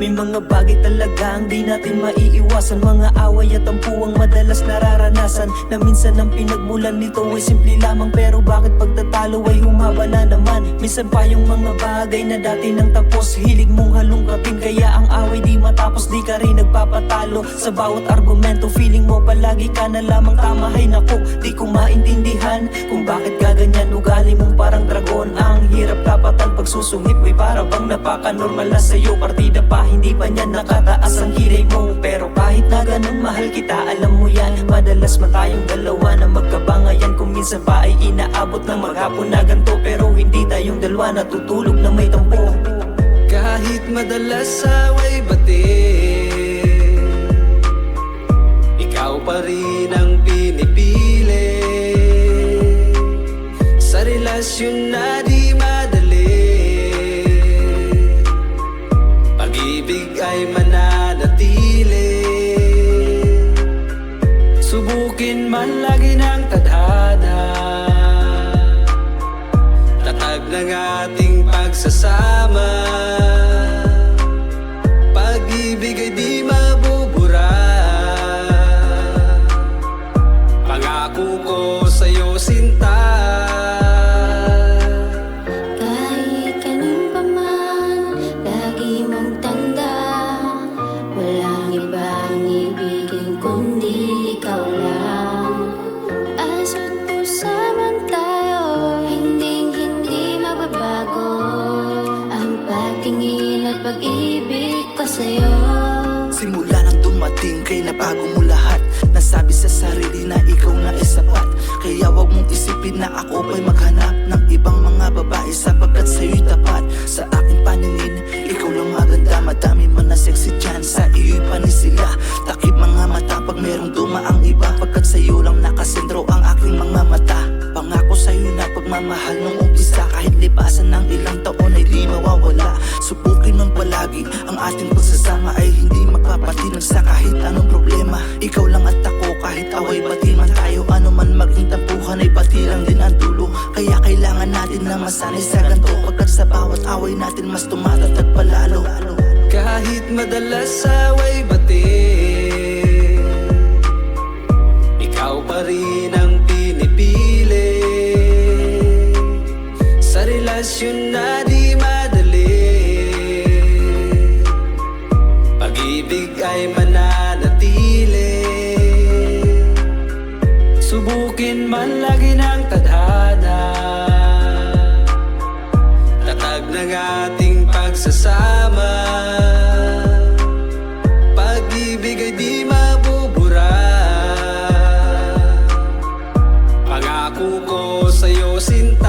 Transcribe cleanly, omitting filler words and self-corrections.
May mga bagay talaga ang di natin maiiwasan, mga away at tampuang madalas nararanasan, na minsan ang pinagmulan nito ay simple lamang, pero bakit pagtatalo ay humaba na naman? Minsan pa yung mga bagay na dati nang tapos, hilig mong halungkatin, kaya ang away di matapos. Di ka rin nagpapatalo sa bawat argumento, feeling mo palagi ka na lamang tama. Hay naku, di ko maintindihan kung bakit gaganyan ugali mong parang dragon. Ang hirap tapatan pag susungit, may para bang napaka-normal na sa'yo. Partida pa, hindi pa niyan nakataas ang kilay mo, pero kahit na ganun mahal kita, alam mo yan. Madalas man tayong dalawa na magkabangayan, kung minsan pa ay inaabot ng maghapon na ganto, pero hindi tayong dalawa natutulog na may tampo. Kahit madalas away bati, ikaw pa rin ang pinipili. Sa relasyon na di madali, pag-ibig ay mananatili. Subukin man lagi ng tadhana, tatag ng ating pagsasama. Pag-ibig ay di mabubura, pangako ko sa'yo sinta. Kahit kanun pa man, lagi mong tanda, walang ibang ibigin kundi ikaw lang. Aso't pusa man tayo, hindi magbabago ang pagtingin at pag-ibig ko sa'yo. Simula nang dumating kay nabago mo lahat, nasabi sa sarili na ikaw na isapat. Kaya wag mong isipin na ako pa'y maghanap ng ibang mga babae, sapagkat sa'yo'y tapat. Sa aking paningin, ikaw lang maganda. Madami man na sexy dyan, sa iyo'y panis sila. Takip mga mata pag merong dumaang iba, pagkat sa'yo lang nakasentro ang aking mga mata. Pangako sa'yo na pagmamahal nung umpisa, kahit lipasan ng ilang taon ay di mawawala. Subukin man palagi ang ating pagsasama, ay hindi magpapatinag sa kahit anong problema. Ikaw lang at ako, kahit away bati man tayo, ano man maging tampuhan ay pati lang din ang dulo. Kaya kailangan natin na masanay sa ganito, pagkat sa bawat away natin mas tumatatag palalo. Kahit madalas away bati, ikaw pa rin ang pinipili. Sa relasyon na di madali, pag-ibig ay mananatili. Subukin man lagi ng tadhana, tatag ng ating pagsasama. Pag-ibig ay di mabubura, pangako ko sa'yo sinta.